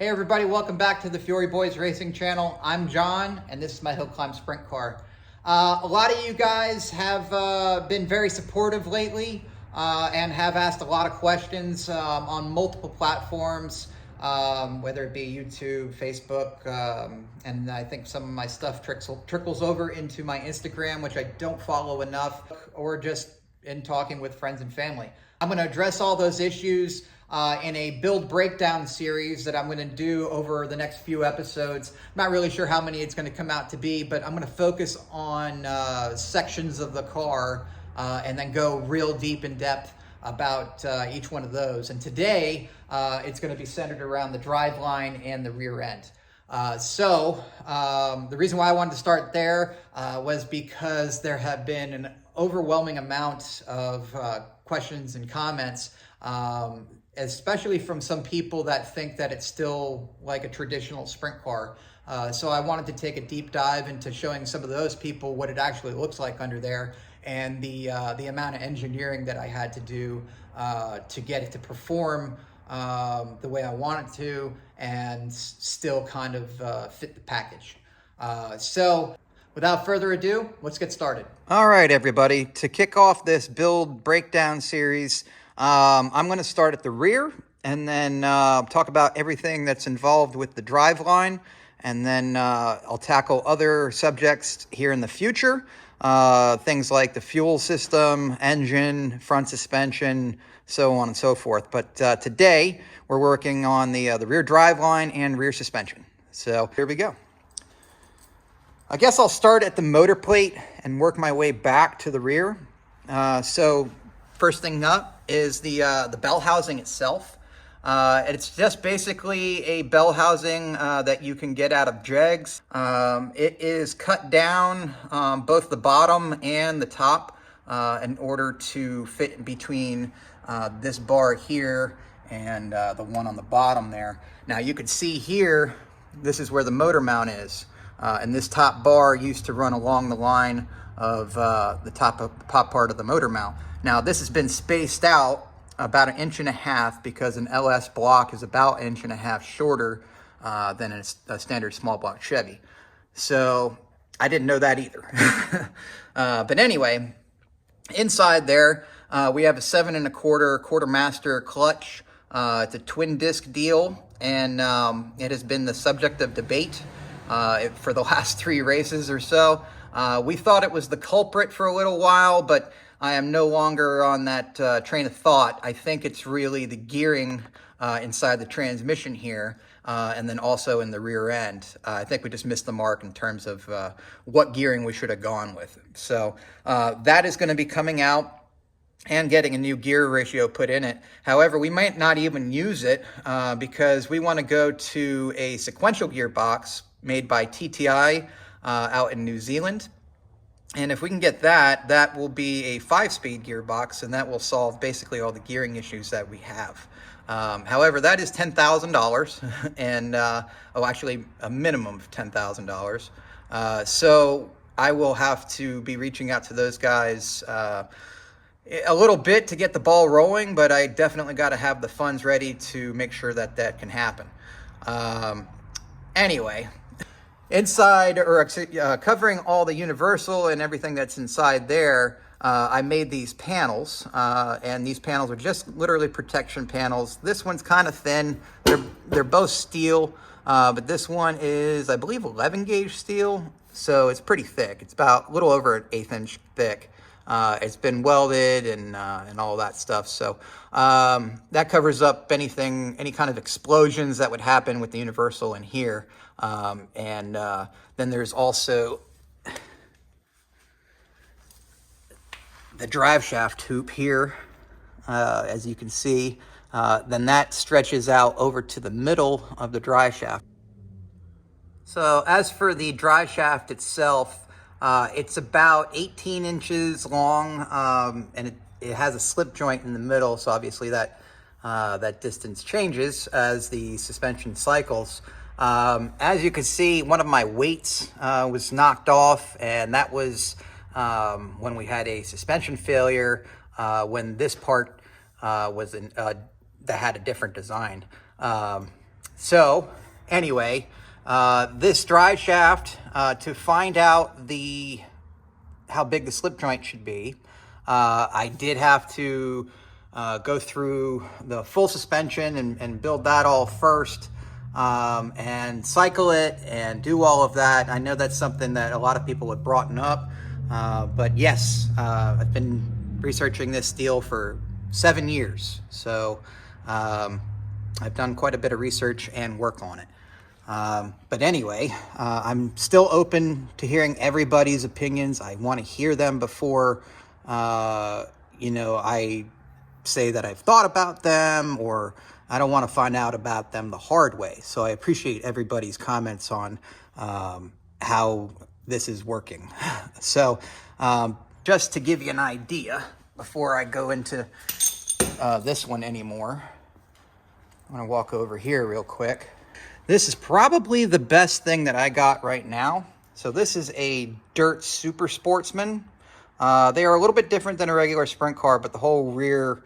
Hey everybody, welcome back to the Fury Boys Racing channel. I'm John, and this is my hill climb sprint car. A lot of you guys have been very supportive lately and have asked a lot of questions on multiple platforms, whether it be YouTube, Facebook, and I think some of my stuff trickles over into my Instagram, which I don't follow enough, or just in talking with friends and family. I'm going to address all those issues in a build breakdown series that I'm going to do over the next few episodes. I'm not really sure how many it's going to come out to be, but I'm going to focus on sections of the car and then go real deep in depth about each one of those. And today, it's going to be centered around the driveline and the rear end. The reason why I wanted to start there was because there have been an overwhelming amount of questions and comments, especially from some people that think that it's still like a traditional sprint car. So I wanted to take a deep dive into showing some of those people what it actually looks like under there, and the amount of engineering that I had to do to get it to perform the way I want it to and still kind of fit the package. So without further ado, let's get started. All right, everybody, to kick off this build breakdown series, I'm going to start at the rear and then talk about everything that's involved with the driveline, and then I'll tackle other subjects here in the future, things like the fuel system, engine, front suspension, so on and so forth. But today we're working on the rear driveline and rear suspension. So here we go. I guess I'll start at the motor plate and work my way back to the rear. So first thing up is the bell housing itself. It's just basically a bell housing that you can get out of jegs. It is cut down both the bottom and the top in order to fit between this bar here and the one on the bottom there. Now you can see here, this is where the motor mount is. And this top bar used to run along the line of the top part of the motor mount. Now this has been spaced out about 1.5 inches because an LS block is about 1.5 inches shorter than a standard small block Chevy. So I didn't know that either. But anyway, inside there we have a 7 1/4 quartermaster clutch. It's a twin disc deal, and it has been the subject of debate for the last 3 races or so. We thought it was the culprit for a little while, but I am no longer on that train of thought. I think it's really the gearing inside the transmission here, and then also in the rear end. I think we just missed the mark in terms of what gearing we should have gone with. So that is going to be coming out and getting a new gear ratio put in it. However, we might not even use it because we want to go to a sequential gearbox made by TTI out in New Zealand. And if we can get that, that will be a 5-speed gearbox, and that will solve basically all the gearing issues that we have. However, that is $10,000, and actually a minimum of $10,000. So I will have to be reaching out to those guys a little bit to get the ball rolling, but I definitely got to have the funds ready to make sure that that can happen. Anyway, inside, or covering all the universal and everything that's inside there, I made these panels, and these panels are just literally protection panels. This one's kind of thin. They're both steel, but this one is, I believe, 11 gauge steel, so it's pretty thick. It's about a little over 1/8 inch thick. It's been welded and all that stuff. So that covers up any kind of explosions that would happen with the universal in here. Then there's also the drive shaft hoop here, as you can see. Then that stretches out over to the middle of the drive shaft. So as for the drive shaft itself, it's about 18 inches long, and it has a slip joint in the middle, so obviously that distance changes as the suspension cycles. As you can see, one of my weights was knocked off, and that was when we had a suspension failure when this part was that had a different design. So anyway, this drive shaft, to find out how big the slip joint should be, I did have to go through the full suspension and build that all first, and cycle it and do all of that. I know that's something that a lot of people have brought up, but yes, I've been researching this steel for 7 years, so I've done quite a bit of research and work on it. But anyway, I'm still open to hearing everybody's opinions. I want to hear them before, I say that I've thought about them, or I don't want to find out about them the hard way. So I appreciate everybody's comments on how this is working. So just to give you an idea, before I go into this one anymore, I'm going to walk over here real quick. This is probably the best thing that I got right now. So this is a Dirt Super Sportsman. They are a little bit different than a regular sprint car, but the whole rear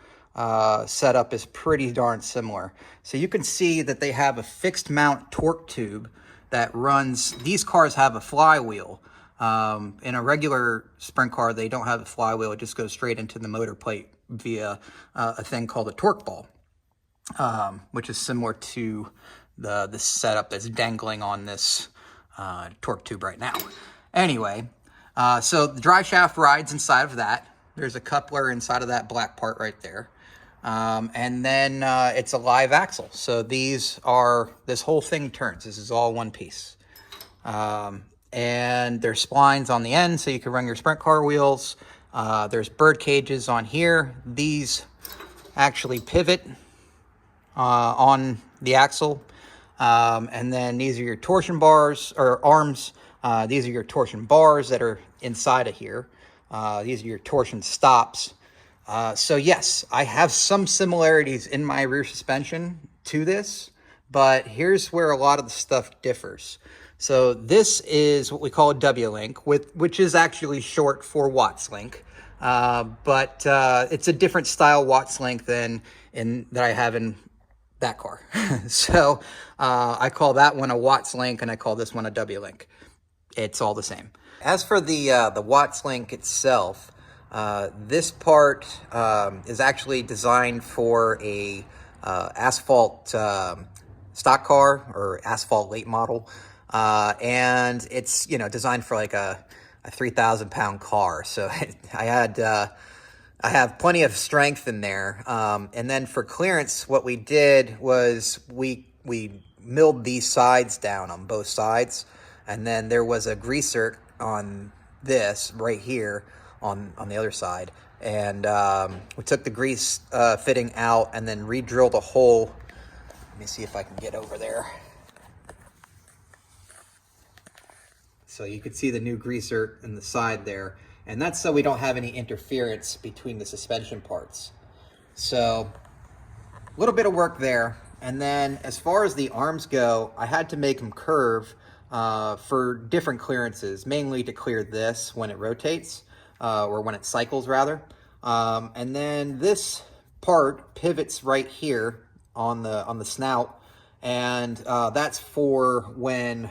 setup is pretty darn similar. So you can see that they have a fixed mount torque tube that runs. These cars have a flywheel. In a regular sprint car, they don't have a flywheel. It just goes straight into the motor plate via a thing called a torque ball, which is similar to the setup that's dangling on this torque tube right now. Anyway, so the drive shaft rides inside of that. There's a coupler inside of that black part right there. And then it's a live axle. So this whole thing turns. This is all one piece. And there's splines on the end so you can run your sprint car wheels. There's bird cages on here. These actually pivot on the axle. And then these are your torsion bars or arms. These are your torsion bars that are inside of here. These are your torsion stops. So yes, I have some similarities in my rear suspension to this, but here's where a lot of the stuff differs. So this is what we call a W-link, which is actually short for Watts link. But it's a different style Watts link than that I have in that car. So I call that one a Watts link, and I call this one a W-link. It's all the same. As for the Watts link itself, this part is actually designed for a asphalt stock car or asphalt late model, and it's designed for like a 3,000 pound car. So I have plenty of strength in there. And then for clearance, what we did was we milled these sides down on both sides, and then there was a greaser on this right here on the other side, and we took the grease fitting out and then re-drilled a hole. Let me see if I can get over there. So you could see the new greaser in the side there, and that's so we don't have any interference between the suspension parts. So a little bit of work there. And then as far as the arms go, I had to make them curve for different clearances, mainly to clear this when it rotates, or when it cycles rather. And then this part pivots right here on the snout, and that's for when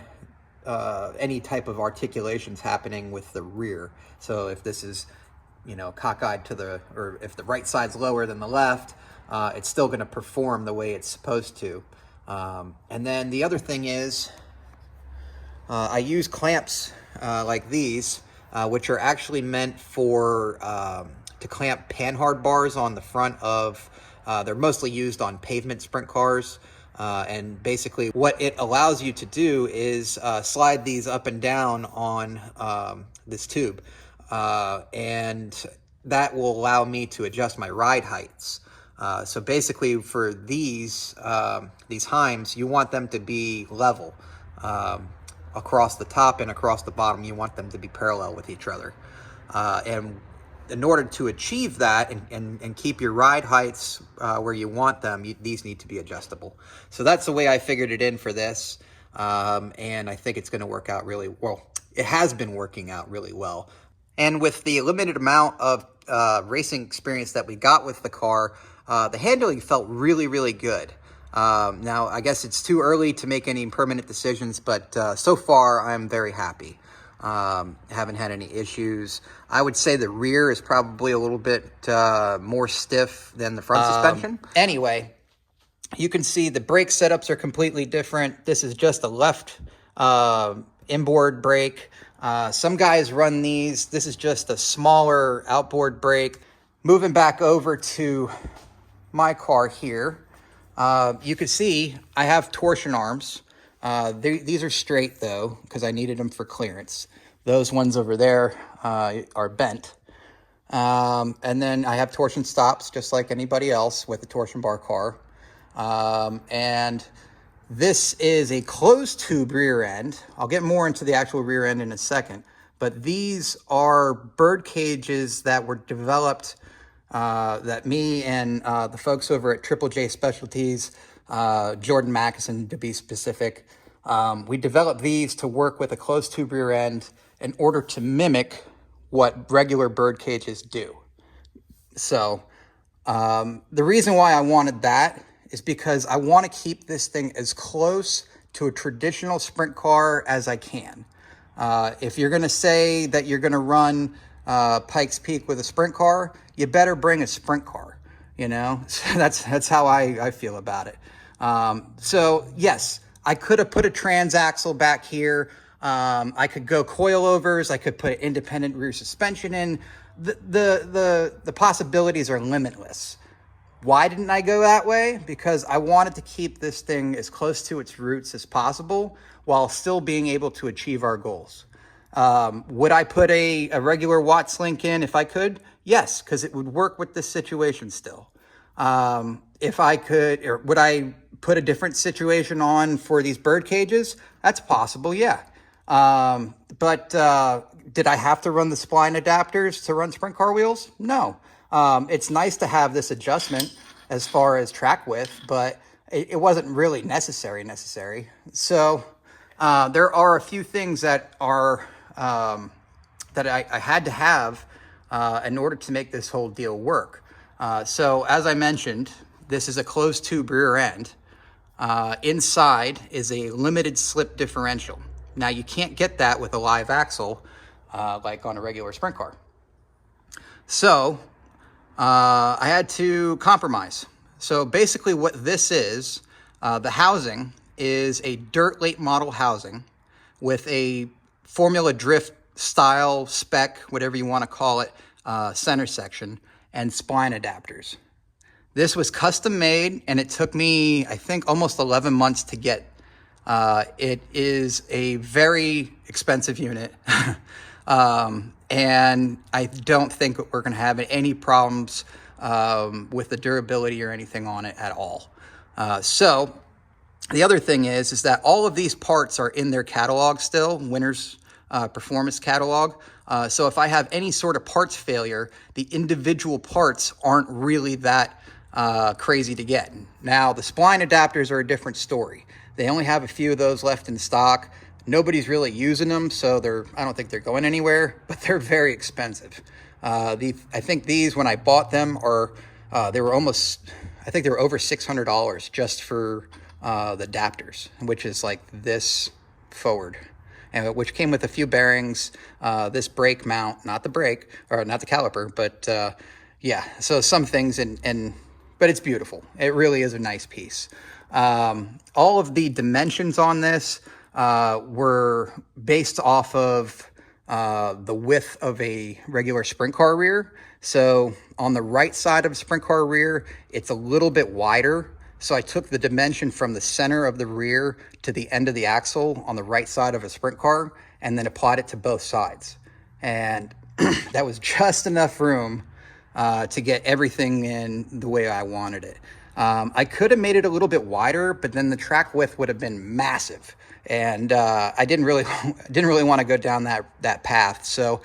any type of articulation's happening with the rear. So if this is, cockeyed or if the right side's lower than the left, it's still going to perform the way it's supposed to. And then the other thing is, I use clamps like these, which are actually meant for to clamp panhard bars on the front of. They're mostly used on pavement sprint cars. And basically what it allows you to do is slide these up and down on this tube. And that will allow me to adjust my ride heights. So basically for these heims, you want them to be level. Across the top and across the bottom, you want them to be parallel with each other. And in order to achieve that and keep your ride heights where you want them, these need to be adjustable. So that's the way I figured it in for this. And I think it's going to work out really well. It has been working out really well. And with the limited amount of racing experience that we got with the car, the handling felt really, really good. Now, I guess it's too early to make any permanent decisions, but so far I'm very happy. Haven't had any issues. I would say the rear is probably a little bit more stiff than the front suspension. Anyway, you can see the brake setups are completely different. This is just a left inboard brake. Some guys run these. This is just a smaller outboard brake. Moving back over to my car here, you can see I have torsion arms. These are straight though, because I needed them for clearance. Those ones over there are bent. And then I have torsion stops just like anybody else with a torsion bar car. And this is a closed tube rear end. I'll get more into the actual rear end in a second, but these are bird cages that were developed that me and the folks over at Triple J Specialties, Jordan Mackison to be specific, we developed these to work with a closed tube rear end in order to mimic what regular bird cages do. So the reason why I wanted that is because I want to keep this thing as close to a traditional sprint car as I can. If you're going to say that you're going to run Pikes Peak with a sprint car, you better bring a sprint car, you know? So that's how I feel about it. So yes, I could have put a transaxle back here. I could go coilovers. I could put independent rear suspension in. The possibilities are limitless. Why didn't I go that way? Because I wanted to keep this thing as close to its roots as possible while still being able to achieve our goals. Would I put a regular Watts link in if I could? Yes, because it would work with this situation still. If I could, or would I put a different situation on for these bird cages? That's possible, yeah. But did I have to run the spline adapters to run sprint car wheels? No. It's nice to have this adjustment as far as track width, but it wasn't really necessary. So there are a few things that are that I had to have in order to make this whole deal work. So as I mentioned, this is a closed tube rear end. Inside is a limited slip differential. Now you can't get that with a live axle like on a regular sprint car. So I had to compromise. So basically what this is, the housing is a dirt late model housing with a Formula Drift style spec, whatever you want to call it, center section and spline adapters. This was custom made and it took me, I think, almost 11 months to get. It is a very expensive unit. And I don't think we're going to have any problems with the durability or anything on it at all. So the other thing is that all of these parts are in their catalog still, Winner's performance catalog. So if I have any sort of parts failure, the individual parts aren't really that crazy to get. Now, the spline adapters are a different story. They only have a few of those left in stock. Nobody's really using them, so I don't think they're going anywhere, but they're very expensive. I think these, when I bought them, they were over $600 just for the adapters, which is like this forward, and which came with a few bearings, this brake mount, not the brake, or not the caliper, but yeah, so some things, but it's beautiful. It really is a nice piece. All of the dimensions on this were based off of the width of a regular sprint car rear. So on the right side of a sprint car rear, it's a little bit wider. So I took the dimension from the center of the rear to the end of the axle on the right side of a sprint car and then applied it to both sides. And that was just enough room to get everything in the way I wanted it. I could have made it a little bit wider, but then the track width would have been massive. And I didn't really want to go down that path. So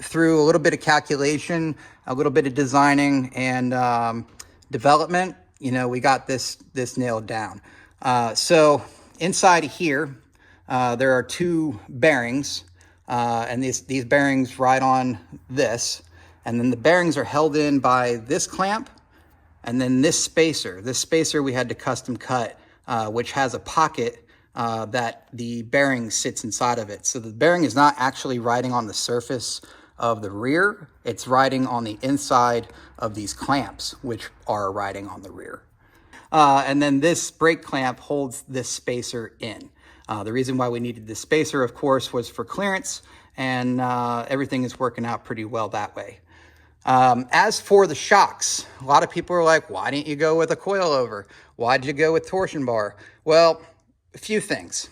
through a little bit of calculation, a little bit of designing and development, we got this nailed down. So inside of here, there are two bearings, and these bearings ride on this, and then the bearings are held in by this clamp And then this spacer we had to custom cut, which has a pocket that the bearing sits inside of it. So the bearing is not actually riding on the surface of the rear, it's riding on the inside of these clamps, which are riding on the rear. And then this brake clamp holds this spacer in. The reason why we needed this spacer, of course, was for clearance, and everything is working out pretty well that way. As for the shocks, a lot of people are like, why didn't you go with a coilover? Why did you go with torsion bar? Well, a few things.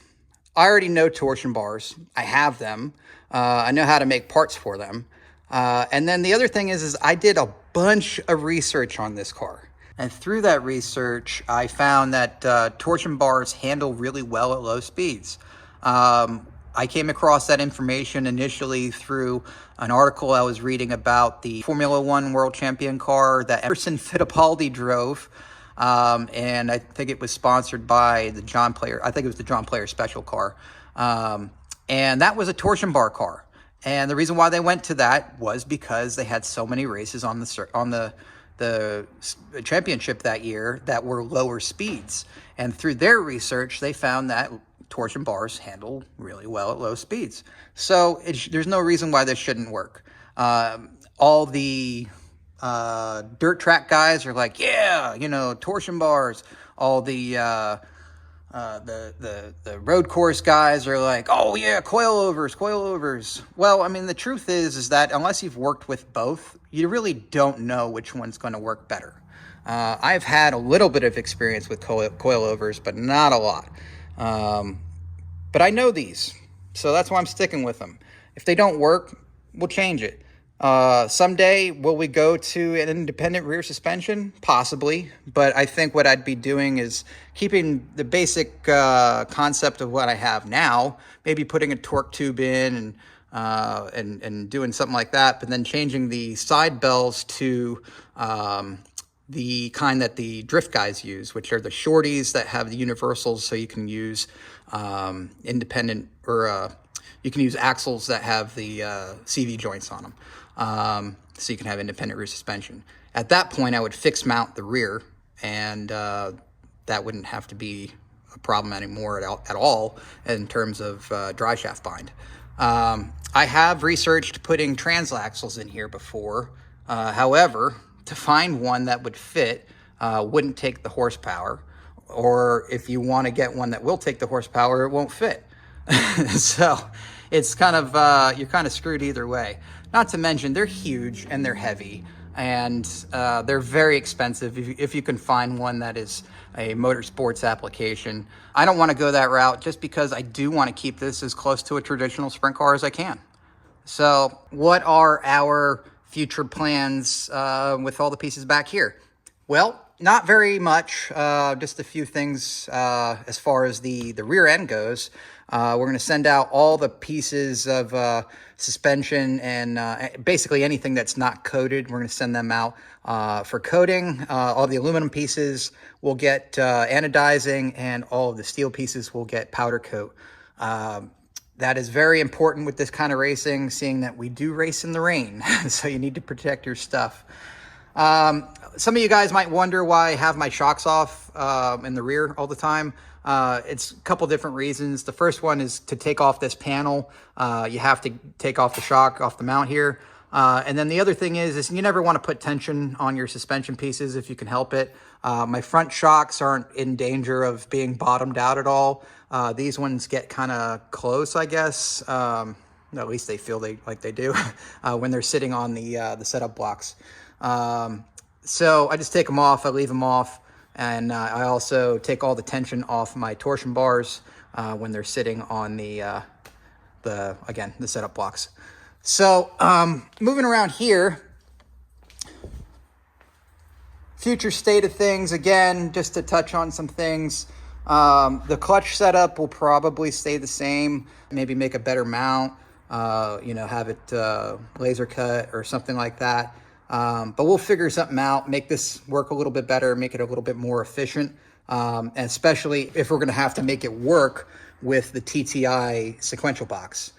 I already know torsion bars. I have them. I know how to make parts for them. And then the other thing is I did a bunch of research on this car. And through that research, I found that torsion bars handle really well at low speeds. I came across that information initially through an article I was reading about the Formula One world champion car that Emerson Fittipaldi drove. And I think it was sponsored by the John Player. I think it was the John Player special car. And that was a torsion bar car. And the reason why they went to that was because they had so many races on the championship that year that were lower speeds. And through their research, they found that torsion bars handle really well at low speeds. So there's no reason why this shouldn't work. All the dirt track guys are like, yeah, torsion bars. All the road course guys are like, oh yeah, coilovers. Well, I mean, the truth is that unless you've worked with both, you really don't know which one's going to work better. I've had a little bit of experience with coilovers, but not a lot. But I know these, so that's why I'm sticking with them. If they don't work, we'll change it. Someday, will we go to an independent rear suspension? Possibly, but I think what I'd be doing is keeping the basic concept of what I have now, maybe putting a torque tube in and doing something like that, but then changing the side bells to the kind that the drift guys use, which are the shorties that have the universals, so you can use independent, or you can use axles that have the CV joints on them, so you can have independent rear suspension. At that point, I would fix mount the rear, and that wouldn't have to be a problem anymore at all in terms of driveshaft bind. I have researched putting transaxles in here before. However, to find one that would fit wouldn't take the horsepower, or if you want to get one that will take the horsepower, it won't fit. So it's kind of, you're kind of screwed either way. Not to mention they're huge and they're heavy, and they're very expensive if you can find one that is a motorsports application. I don't want to go that route just because I do want to keep this as close to a traditional sprint car as I can. So what are our future plans with all the pieces back here? Well, not very much, just a few things as far as the rear end goes. We're going to send out all the pieces of suspension and basically anything that's not coated. We're going to send them out for coating. All the aluminum pieces will get anodizing, and all of the steel pieces will get powder coat. That is very important with this kind of racing, seeing that we do race in the rain, so you need to protect your stuff. Some of you guys might wonder why I have my shocks off in the rear all the time. It's a couple different reasons. The first one is to take off this panel. You have to take off the shock off the mount here. And then the other thing is you never want to put tension on your suspension pieces if you can help it. My front shocks aren't in danger of being bottomed out at all. These ones get kind of close, I guess. At least they feel like they do when they're sitting on the setup blocks. So I just take them off, I leave them off, and I also take all the tension off my torsion bars when they're sitting on the setup blocks. So moving around here, future state of things, again, just to touch on some things. The clutch setup will probably stay the same, maybe make a better mount, have it laser cut or something like that. But we'll figure something out, make this work a little bit better, make it a little bit more efficient, and especially if we're going to have to make it work with the TTI sequential box.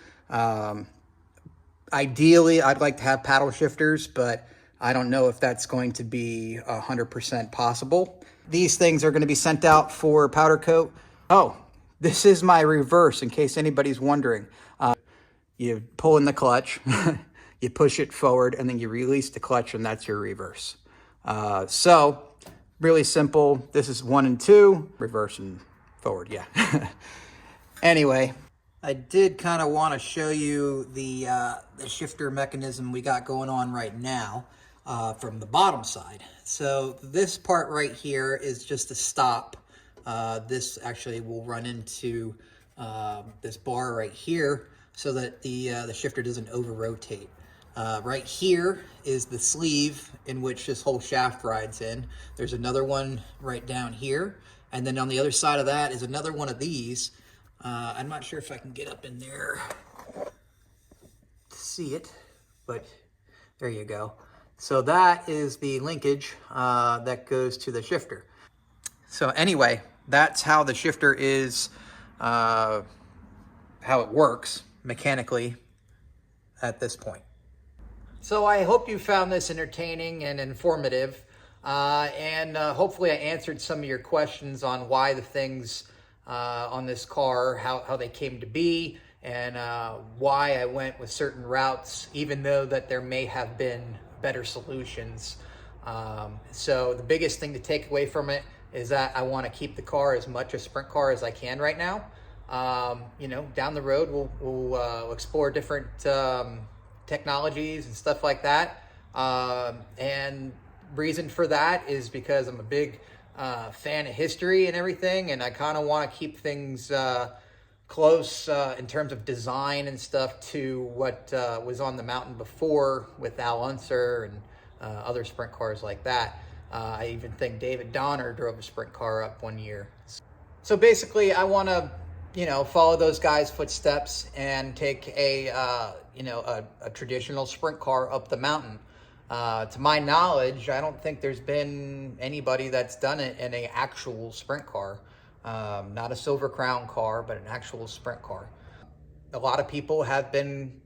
Ideally, I'd like to have paddle shifters, but I don't know if that's going to be 100% possible. These things are going to be sent out for powder coat. Oh, this is my reverse in case anybody's wondering. You pull in the clutch, you push it forward, and then you release the clutch, and that's your reverse. So really simple. This is 1 and 2, reverse and forward, yeah. Anyway, I did kind of want to show you the shifter mechanism we got going on right now from the bottom side. So this part right here is just a stop. This actually will run into this bar right here so that the shifter doesn't over-rotate. Right here is the sleeve in which this whole shaft rides in. There's another one right down here. And then on the other side of that is another one of these. I'm not sure if I can get up in there to see it, but there you go. So that is the linkage that goes to the shifter. So anyway, that's how the shifter is, how it works mechanically at this point. So I hope you found this entertaining and informative, and hopefully I answered some of your questions on why the things on this car, how they came to be, and why I went with certain routes, even though that there may have been better solutions. So the biggest thing to take away from it is that I want to keep the car as much a sprint car as I can right now. You know, down the road we'll explore different technologies and stuff like that. And reason for that is because I'm a big fan of history and everything, and I kind of want to keep things close in terms of design and stuff to what was on the mountain before with Al Unser and other sprint cars like that. I even think David Donner drove a sprint car up one year. So basically I want to, you know, follow those guys' footsteps and take a traditional sprint car up the mountain. To my knowledge, I don't think there's been anybody that's done it in an actual sprint car. Not a Silver Crown car, but an actual sprint car. A lot of people have been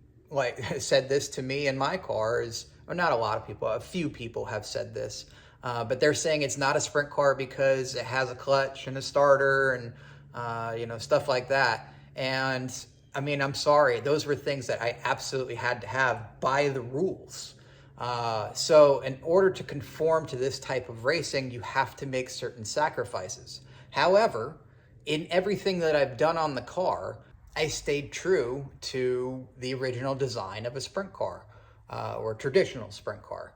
said this to me in my cars, or not a lot of people, a few people have said this, but they're saying it's not a sprint car because it has a clutch and a starter and stuff like that. And I mean, I'm sorry, those were things that I absolutely had to have by the rules. So in order to conform to this type of racing, you have to make certain sacrifices. However, in everything that I've done on the car, I stayed true to the original design of a sprint car, or a traditional sprint car.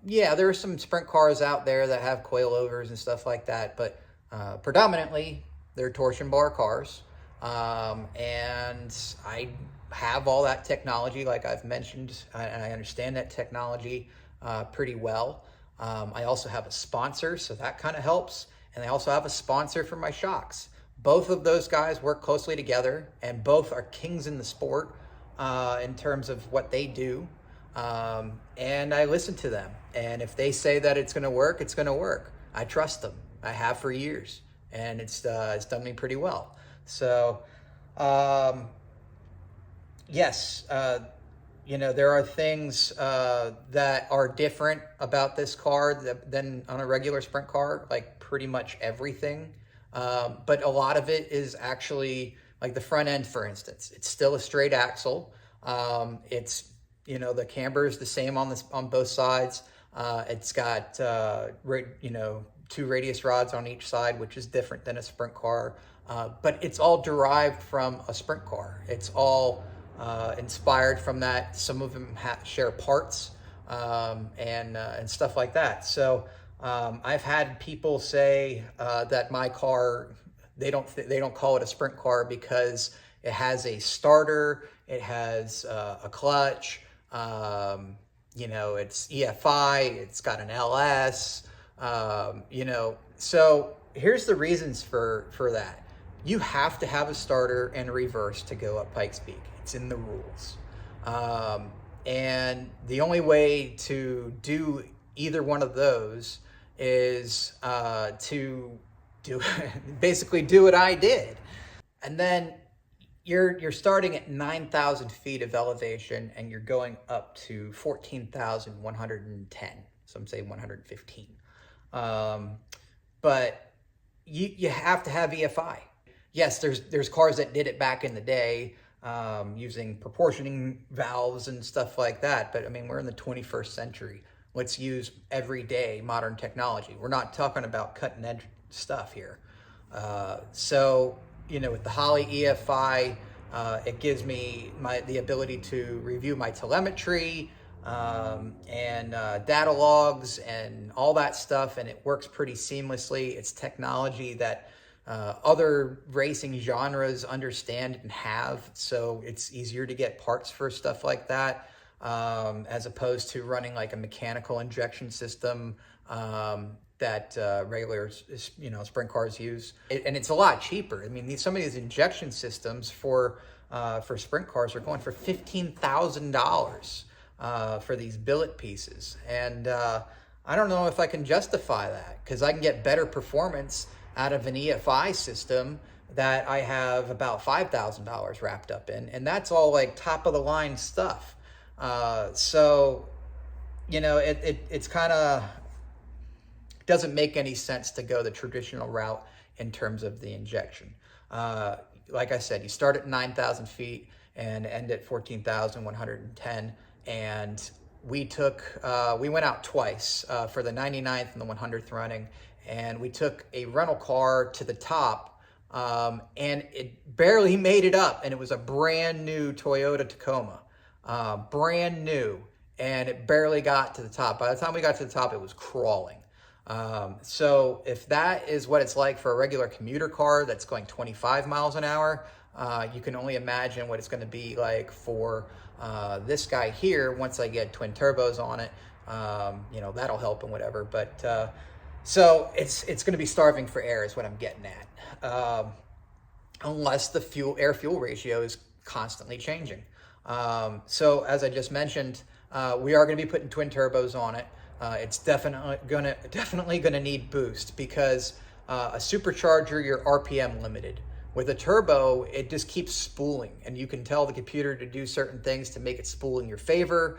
Yeah, there are some sprint cars out there that have coilovers and stuff like that, but predominantly they're torsion bar cars. And I have all that technology, like I've mentioned, and I understand that technology pretty well. I also have a sponsor, so that kind of helps. And I also have a sponsor for my shocks. Both of those guys work closely together, and both are kings in the sport in terms of what they do. And I listen to them. And if they say that it's going to work, it's going to work. I trust them. I have for years, and it's done me pretty well. So, yes, there are things that are different about this car than on a regular sprint car, like pretty much everything. But a lot of it is actually, like the front end, for instance, it's still a straight axle. It's, the camber is the same on both sides. It's got, 2 radius rods on each side, which is different than a sprint car. But it's all derived from a sprint car. It's all inspired from that. Some of them share parts and stuff like that. So I've had people say that my car, they don't call it a sprint car because it has a starter, it has a clutch, it's EFI, it's got an LS, So here's the reasons for that. You have to have a starter and a reverse to go up Pikes Peak. It's in the rules. And the only way to do either one of those is to basically do what I did. And then you're starting at 9,000 feet of elevation and you're going up to 14,110. Some say 115. But you have to have EFI. Yes, there's cars that did it back in the day, using proportioning valves and stuff like that. But I mean, we're in the 21st century. Let's use everyday modern technology. We're not talking about cutting edge stuff here. So, with the Holley EFI, it gives me the ability to review my telemetry, and data logs and all that stuff, and it works pretty seamlessly. It's technology that other racing genres understand and have, so it's easier to get parts for stuff like that, as opposed to running like a mechanical injection system that regular sprint cars use. And it's a lot cheaper. I mean, some of these injection systems for sprint cars are going for $15,000 for these billet pieces, and I don't know if I can justify that, because I can get better performance out of an EFI system that I have about $5,000 wrapped up in, and that's all like top of the line stuff. So it's kind of doesn't make any sense to go the traditional route in terms of the injection. Like I said, you start at 9,000 feet and end at 14,110. And we went out twice, for the 99th and the 100th running. And we took a rental car to the top, and it barely made it up. And it was a brand new Toyota Tacoma, brand new. And it barely got to the top. By the time we got to the top, it was crawling. So if that is what it's like for a regular commuter car that's going 25 miles an hour, you can only imagine what it's going to be like for this guy here once I get twin turbos on it. That'll help and whatever. But so it's going to be starving for air is what I'm getting at, unless the air fuel ratio is constantly changing. So as I just mentioned, we are going to be putting twin turbos on it. It's definitely gonna need boost, because a supercharger, you're RPM limited. With a turbo, it just keeps spooling, and you can tell the computer to do certain things to make it spool in your favor,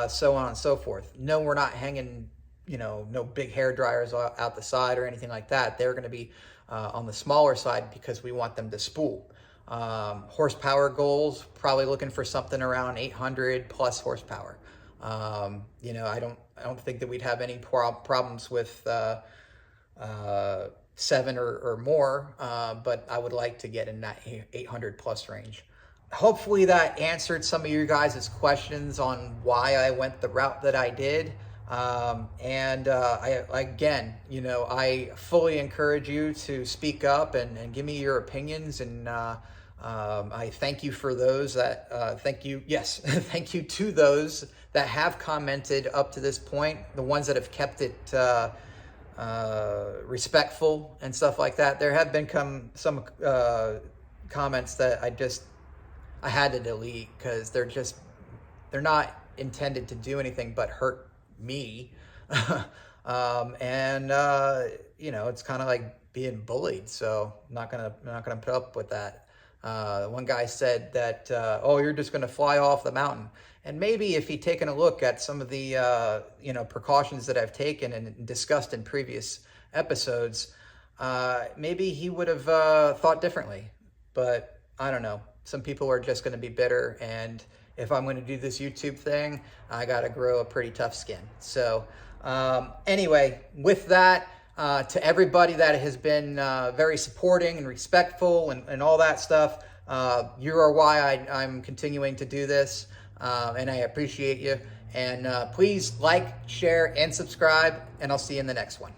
so on and so forth. No, we're not hanging, no big hair dryers out the side or anything like that. They're going to be on the smaller side because we want them to spool. Horsepower goals, probably looking for something around 800 plus horsepower. I don't think that we'd have any problems with 7 or more, but I would like to get in that 800 plus range. Hopefully that answered some of your guys' questions on why I went the route that I did. I fully encourage you to speak up and give me your opinions, and I thank you for those that thank you to those that have commented up to this point, the ones that have kept it respectful and stuff like that. There have been some comments that I had to delete, because they're not intended to do anything but hurt me. It's kind of like being bullied, so I'm not gonna put up with that. One guy said that, you're just gonna fly off the mountain. And maybe if he'd taken a look at some of the precautions that I've taken and discussed in previous episodes, maybe he would have thought differently. But I don't know. Some people are just going to be bitter, and if I'm going to do this YouTube thing, I got to grow a pretty tough skin. So anyway, with that, to everybody that has been very supporting and respectful and all that stuff, you are why I'm continuing to do this, and I appreciate you. And please like, share, and subscribe, and I'll see you in the next one.